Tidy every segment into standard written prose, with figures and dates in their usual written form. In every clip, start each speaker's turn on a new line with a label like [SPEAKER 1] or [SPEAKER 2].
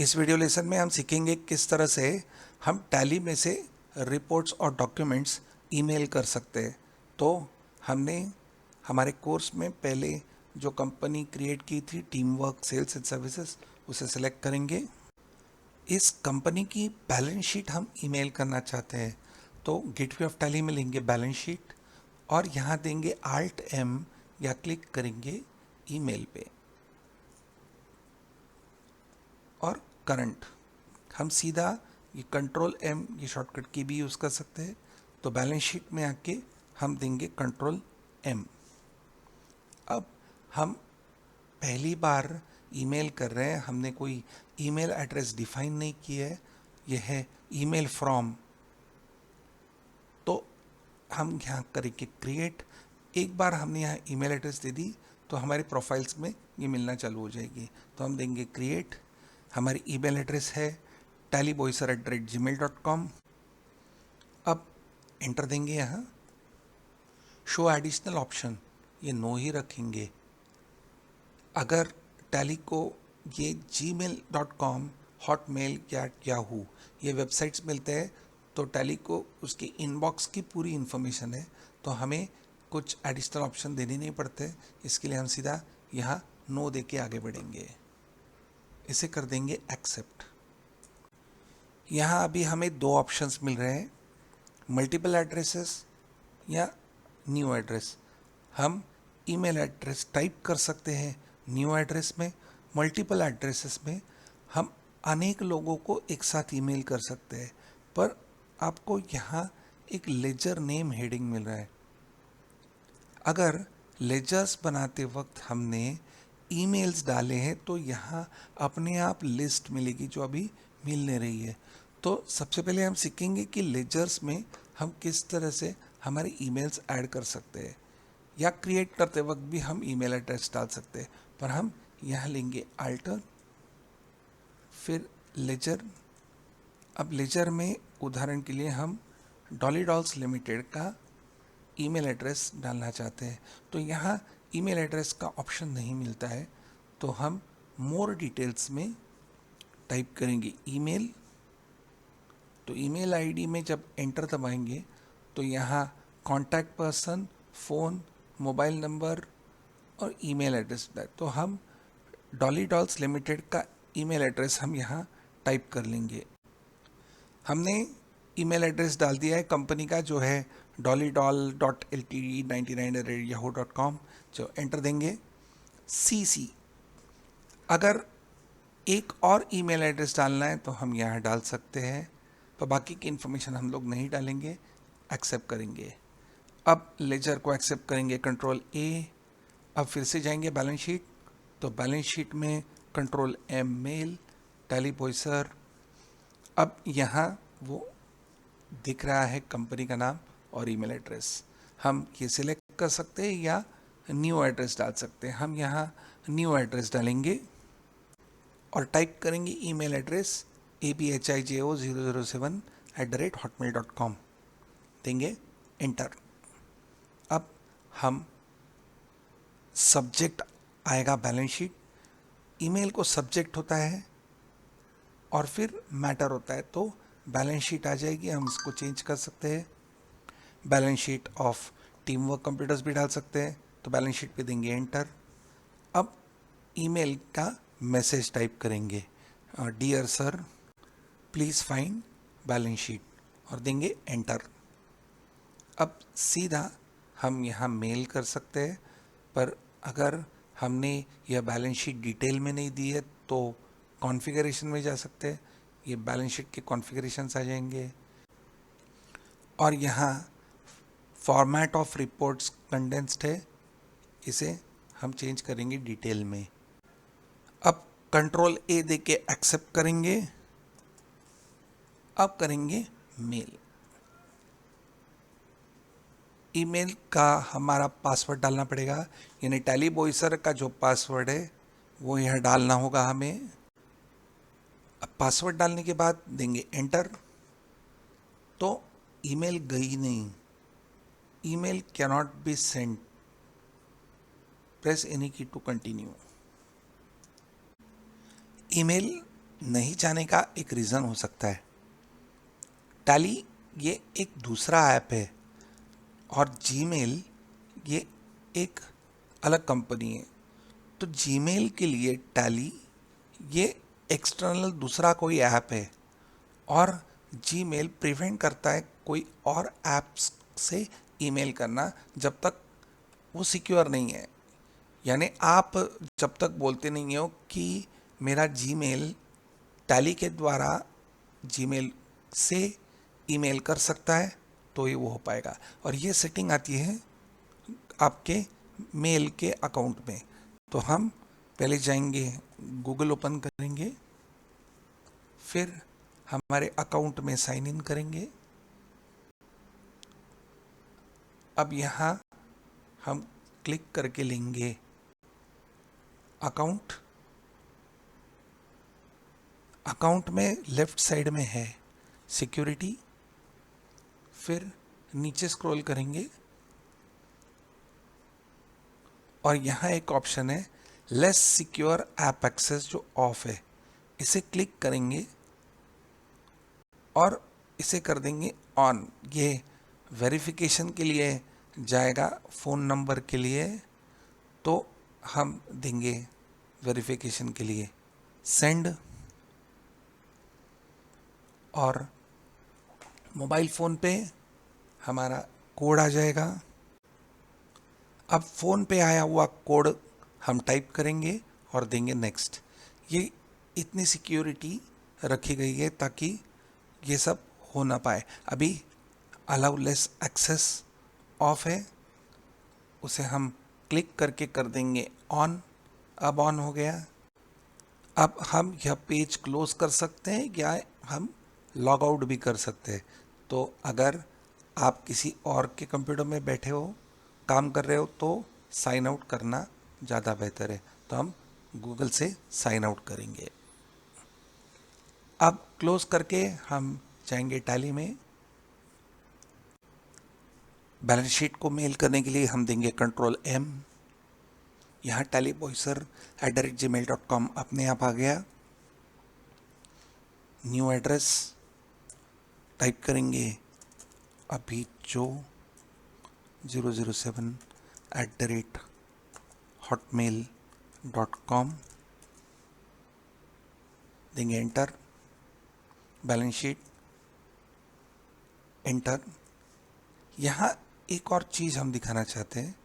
[SPEAKER 1] इस video lesson में हम सीखेंगे किस तरह से हम टैली में से रिपोर्ट्स और डॉक्यूमेंट्स ईमेल कर सकते हैं। तो हमने हमारे कोर्स में पहले जो कंपनी क्रिएट की थी team work sales and services, उसे सेलेक्ट करेंगे। इस कंपनी की बैलेंस शीट हम ईमेल करना चाहते हैं, तो गेटवे ऑफ टैली में लेंगे बैलेंस शीट और यहाँ देंगे Alt M या क्लिक करेंगे ईमेल पे और करंट। हम सीधा ये कंट्रोल M ये शॉर्टकट की भी यूज़ कर सकते हैं। तो बैलेंस शीट में आके हम देंगे कंट्रोल M। अब हम पहली बार ईमेल कर रहे हैं, हमने कोई ईमेल एड्रेस डिफाइन नहीं किया है, यह है ईमेल फ्रॉम। तो हम यहाँ करेंगे क्रिएट। एक बार हमने यहाँ ईमेल एड्रेस दे दी तो हमारे प्रोफाइल्स में ये मिलना चालू हो जाएगी। तो हम देंगे क्रिएट। हमारी ईमेल एड्रेस है tallyboyser@gmail.com। अब एंटर देंगे। यहाँ शो एडिशनल ऑप्शन ये नो ही रखेंगे। अगर टैली को ये gmail.com, हॉटमेल या याहू ये वेबसाइट्स मिलते हैं तो टैली को उसकी इनबॉक्स की पूरी इन्फॉर्मेशन है, तो हमें कुछ एडिशनल ऑप्शन देने नहीं पड़ते। इसके लिए हम सीधा यहाँ नो दे के आगे बढ़ेंगे। इसे कर देंगे एक्सेप्ट। यहाँ अभी हमें दो ऑप्शंस मिल रहे हैं, मल्टीपल एड्रेसेस या न्यू एड्रेस। हम ईमेल एड्रेस टाइप कर सकते हैं न्यू एड्रेस में। मल्टीपल एड्रेसेस में हम अनेक लोगों को एक साथ ईमेल कर सकते हैं, पर आपको यहाँ एक लेजर नेम हेडिंग मिल रहा है। अगर लेजर्स बनाते वक्त हमने ईमेल्स डाले हैं तो यहाँ अपने आप लिस्ट मिलेगी जो अभी मिल नहीं रही है। तो सबसे पहले हम सीखेंगे कि लेजर्स में हम किस तरह से हमारे ईमेल्स ऐड कर सकते हैं, या क्रिएट करते वक्त भी हम ईमेल एड्रेस डाल सकते हैं। पर हम यहाँ लेंगे अल्टर, फिर लेजर। अब लेजर में उदाहरण के लिए हम डॉली डॉल्स लिमिटेड का ईमेल एड्रेस डालना चाहते हैं, तो यहाँ ईमेल एड्रेस का ऑप्शन नहीं मिलता है। तो हम मोर डिटेल्स में टाइप करेंगे ईमेल। तो ईमेल आईडी में जब एंटर दबाएंगे तो यहाँ contact person, phone, mobile number और ईमेल एड्रेस। तो हम डॉली डॉल्स लिमिटेड का ईमेल एड्रेस हम यहाँ टाइप कर लेंगे। हमने ईमेल एड्रेस डाल दिया है कंपनी का, जो है dollydoll.ltd99@yahoo.com। जो एंटर देंगे CC। अगर एक और ईमेल एड्रेस डालना है तो हम यहाँ डाल सकते हैं, तो बाकी की इन्फॉर्मेशन हम लोग नहीं डालेंगे, एक्सेप्ट करेंगे। अब लेजर को एक्सेप्ट करेंगे कंट्रोल A। अब फिर से जाएंगे बैलेंस शीट, तो बैलेंस शीट में control M mail tally Boisar. अब यहाँ वो दिख रहा है कंपनी का नाम और ईमेल एड्रेस। हम ये सिलेक्ट कर सकते हैं या न्यू एड्रेस डाल सकते हैं। हम यहाँ न्यू एड्रेस डालेंगे और टाइप करेंगे ईमेल एड्रेस abhijo007@hotmail.com। देंगे एंटर। अब हम सब्जेक्ट आएगा बैलेंस शीट। ईमेल को सब्जेक्ट होता है और फिर मैटर होता है, तो बैलेंस शीट आ जाएगी। हम इसको चेंज कर सकते हैं, balance sheet of team work computers भी डाल सकते हैं। तो बैलेंस शीट पे देंगे एंटर। अब ईमेल का मैसेज टाइप करेंगे dear sir please find balance sheet और देंगे एंटर। अब सीधा हम यहाँ मेल कर सकते हैं, पर अगर हमने यह बैलेंस शीट डिटेल में नहीं दी है तो कॉन्फ़िगरेशन में जा सकते हैं। ये बैलेंस शीट के कॉन्फ़िगरेशंस आ जाएंगे और यहाँ फॉर्मेट ऑफ रिपोर्ट्स कंडेंस्ड है, इसे हम चेंज करेंगे डिटेल में। अब कंट्रोल A दे के एक्सेप्ट करेंगे। अब करेंगे मेल। ईमेल का हमारा पासवर्ड डालना पड़ेगा, यानी टैली बॉयसर का जो पासवर्ड है वो यहाँ डालना होगा हमें। अब पासवर्ड डालने के बाद देंगे एंटर। तो ईमेल गई नहीं, email cannot be send, press any की टू कंटिन्यू। ईमेल नहीं जाने का एक रीज़न हो सकता है, टैली ये एक दूसरा ऐप है और जीमेल ये एक अलग कंपनी है। तो जीमेल के लिए टैली ये एक्सटर्नल दूसरा कोई ऐप है और जीमेल प्रिवेंट करता है कोई और ऐप्स से ईमेल करना जब तक वो सिक्योर नहीं है। यानी आप जब तक बोलते नहीं हो कि मेरा जीमेल टैली के द्वारा जीमेल से ईमेल कर सकता है तो ये वो हो पाएगा। और ये सेटिंग आती है आपके मेल के अकाउंट में। तो हम पहले जाएंगे, गूगल ओपन करेंगे, फिर हमारे अकाउंट में साइन इन करेंगे। अब यहाँ हम क्लिक करके लेंगे अकाउंट। अकाउंट में लेफ्ट साइड में है सिक्योरिटी, फिर नीचे स्क्रॉल करेंगे और यहाँ एक ऑप्शन है लेस सिक्योर ऐप एक्सेस जो ऑफ है, इसे क्लिक करेंगे और इसे कर देंगे ऑन। ये वेरिफिकेशन के लिए जाएगा फ़ोन नंबर के लिए, तो हम देंगे वेरिफिकेशन के लिए सेंड, और मोबाइल फ़ोन पे हमारा कोड आ जाएगा। अब फ़ोन पे आया हुआ कोड हम टाइप करेंगे और देंगे नेक्स्ट। ये इतनी सिक्योरिटी रखी गई है ताकि ये सब हो ना पाए। अभी अलाउ लेस एक्सेस ऑफ है, उसे हम क्लिक करके कर देंगे ऑन। अब ऑन हो गया। अब हम यह पेज क्लोज कर सकते हैं या हम लॉग आउट भी कर सकते हैं। तो अगर आप किसी और के कंप्यूटर में बैठे हो, काम कर रहे हो, तो साइन आउट करना ज़्यादा बेहतर है। तो हम गूगल से साइन आउट करेंगे। अब क्लोज करके हम जाएंगे टैली में। बैलेंस शीट को मेल करने के लिए हम देंगे Ctrl+M। यहाँ tallyboyser@gmail.com अपने आप आ गया। न्यू एड्रेस टाइप करेंगे अभी जो 007@hotmail.com, देंगे एंटर। Balance sheet enter. यहाँ एक और चीज़ हम दिखाना चाहते हैं,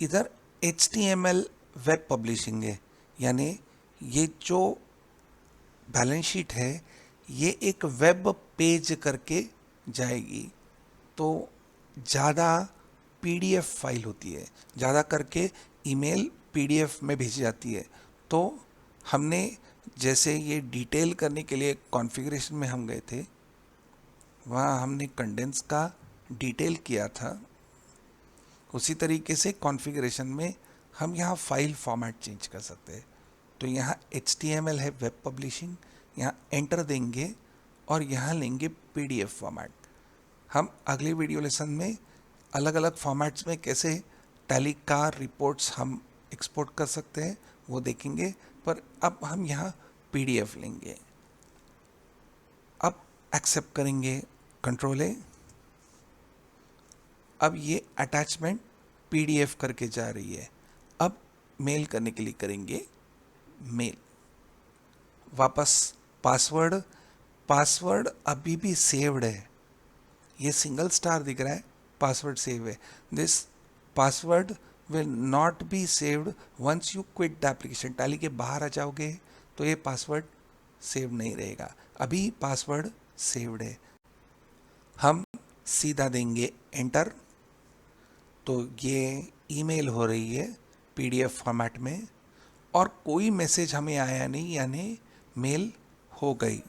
[SPEAKER 1] इधर HTML वेब पब्लिशिंग है, यानी ये जो बैलेंस शीट है ये एक वेब पेज करके जाएगी। तो ज़्यादा PDF फाइल होती है, ज़्यादा करके ईमेल PDF में भेजी जाती है। तो हमने जैसे ये डिटेल करने के लिए कॉन्फ़िगरेशन में हम गए थे, वहाँ हमने कंडेंस का डिटेल किया था, उसी तरीके से कॉन्फ़िगरेशन में हम यहाँ फाइल फॉर्मेट चेंज कर सकते हैं। तो यहाँ HTML है वेब पब्लिशिंग, यहाँ एंटर देंगे और यहाँ लेंगे PDF फॉर्मेट। हम अगले वीडियो लेसन में अलग अलग फॉर्मेट्स में कैसे टैली का रिपोर्ट्स हम एक्सपोर्ट कर सकते हैं वो देखेंगे, पर अब हम यहाँ PDF लेंगे। अब एक्सेप्ट करेंगे Ctrl+A। अब ये अटैचमेंट PDF करके जा रही है। अब मेल करने के लिए करेंगे मेल। वापस पासवर्ड, पासवर्ड अभी भी सेव्ड है, ये सिंगल स्टार दिख रहा है, पासवर्ड सेव है। This password will not be saved once you quit the application. Tally के बाहर आ जाओगे तो ये पासवर्ड सेव नहीं रहेगा, अभी पासवर्ड सेव्ड है। हम सीधा देंगे एंटर। तो ये ईमेल हो रही है PDF फॉर्मेट में और कोई मैसेज हमें आया नहीं, यानी मेल हो गई।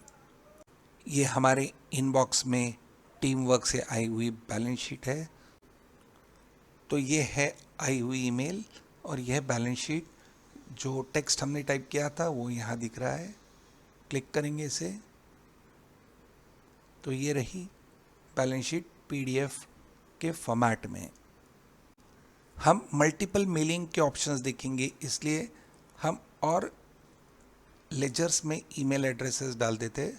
[SPEAKER 1] ये हमारे इनबॉक्स में टीम वर्क से आई हुई बैलेंस शीट है। तो ये है आई हुई ईमेल और यह बैलेंस शीट, जो टेक्स्ट हमने टाइप किया था वो यहाँ दिख रहा है। क्लिक करेंगे इसे तो ये रही बैलेंस शीट PDF के फॉर्मेट में। हम मल्टीपल मेलिंग के ऑप्शंस देखेंगे, इसलिए हम और लेजर्स में ईमेल एड्रेसेस डाल देते,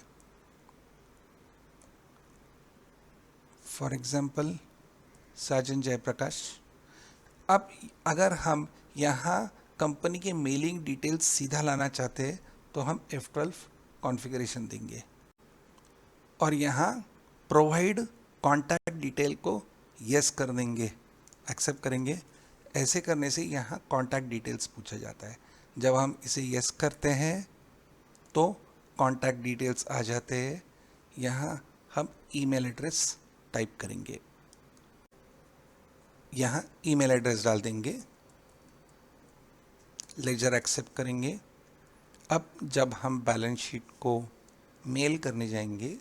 [SPEAKER 1] फॉर एग्जांपल साजन जयप्रकाश। अब अगर हम यहाँ कंपनी के मेलिंग डिटेल्स सीधा लाना चाहते हैं तो हम F12 कॉन्फ़िगरेशन देंगे और यहाँ प्रोवाइड कॉन्टैक्ट डिटेल को यस कर देंगे, एक्सेप्ट करेंगे। ऐसे करने से यहाँ कॉन्टैक्ट डिटेल्स पूछा जाता है। जब हम इसे यस करते हैं तो कॉन्टैक्ट डिटेल्स आ जाते हैं। यहाँ हम ईमेल एड्रेस टाइप करेंगे, यहाँ ईमेल एड्रेस डाल देंगे, लेजर एक्सेप्ट करेंगे। अब जब हम बैलेंस शीट को मेल करने जाएंगे,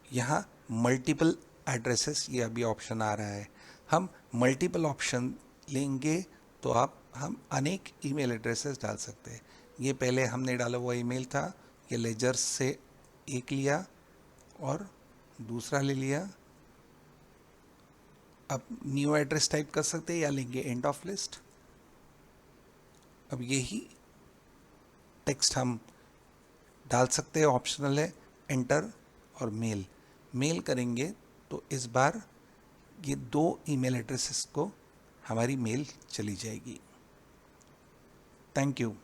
[SPEAKER 1] यहाँ मल्टीपल एड्रेसेस ये अभी ऑप्शन आ रहा है। हम मल्टीपल ऑप्शन लेंगे तो हम अनेक ईमेल एड्रेसेस डाल सकते हैं। ये पहले हमने डाला हुआ ईमेल था, ये लेजर से एक लिया और दूसरा ले लिया। अब न्यू एड्रेस टाइप कर सकते हैं या लेंगे एंड ऑफ लिस्ट। अब यही टेक्स्ट हम डाल सकते हैं, ऑप्शनल है, एंटर और मेल करेंगे तो इस बार ये 2 ईमेल एड्रेसेस को हमारी मेल चली जाएगी। Thank you.